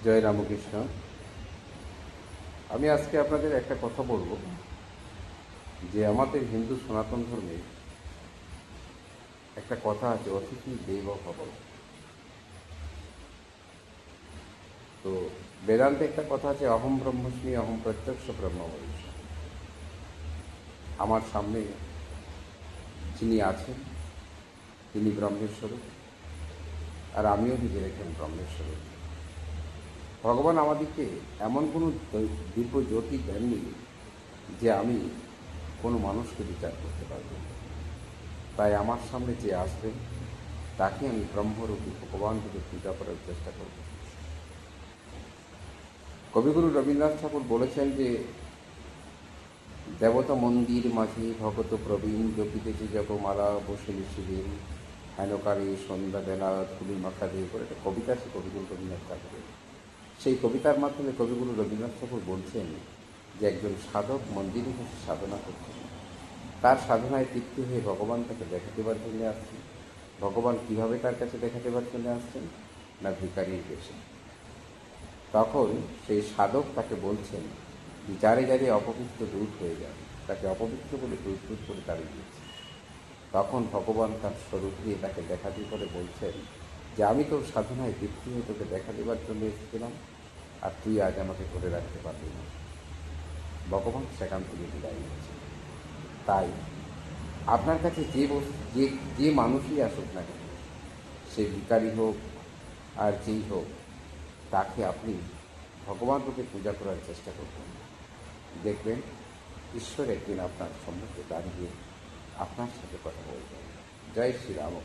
জয় রামকৃষ্ণ। আমি আজকে আপনাদের একটা কথা বলবো যে আমাদের হিন্দু সনাতন ধর্মে একটা কথা আছে, অতিথি দেব ভব। তো বেদান্তে একটা কথা আছে, অহম ব্রহ্মস্মি অহম প্রত্যক্ষ ব্রহ্ম বৈষ্য। আমার সামনে যিনি আছেন তিনি ব্রহ্মের স্বরূপ, আর আমিও নিজের একজন ব্রহ্মের স্বরূপ। ভগবান আমাদেরকে এমন কোনো দিব্য জ্যোতি দেননি যে আমি কোনো মানুষকে বিচার করতে পারব। তাই আমার সামনে যে আসবে তাকে আমি ব্রহ্মরূপী ভগবানরূপে পূজা করার চেষ্টা করব। কবিগুরু রবীন্দ্রনাথ ঠাকুর বলেছেন যে দেবতা মন্দির মাঝে ভগত প্রবীণ জপিতেছে জপমালা বসে নিশিদিন হেনকারে সন্ধ্যাবেলা ধুলি মাখা দিয়ে করে একটা কবিতা আছে কবিগুরু রবীন্দ্রনাথ ঠাকুরের। সেই কবিতার মাধ্যমে কবিগুরু রবীন্দ্রনাথ ঠাকুর বলছেন যে একজন সাধক মন্দিরে বসে সাধনা করছেন, তার সাধনায় তৃপ্তি হয়ে ভগবান তাকে দেখা দেবার জন্য আসছেন। ভগবান কীভাবে তার কাছে দেখা দেবার জন্য আসছেন না ভিখারির বেশে। তখন সেই সাধক তাকে বলছেন যে যারে যারে অপবিত্র দূর হয়ে যায়, তাকে অপবিত্র বলে দূর দূর করে তাড়িয়ে দিয়েছে। তখন ভগবান তার স্বরূপ দিয়ে তাকে দেখা দিয়ে করে বলছেন যে আমি তোর সাধনায় তৃপ্তি হয়ে তোকে দেখা দেবার জন্য এসেছিলাম, আর তুই আজ আমাকে ধরে রাখতে পারবি না। ভগবান সেখান থেকে বিদায় নিচ্ছে। তাই আপনার কাছে যে মানুষই আসুক না কেন, সে ভিখারি হোক আর যেই হোক, তাকে আপনি ভগবান রূপে পূজা করার চেষ্টা করবেন। দেখবেন ঈশ্বর একদিন আপনার সম্মুখে দাঁড়িয়ে আপনার সাথে কথা বলবেন। জয় শ্রীরাম।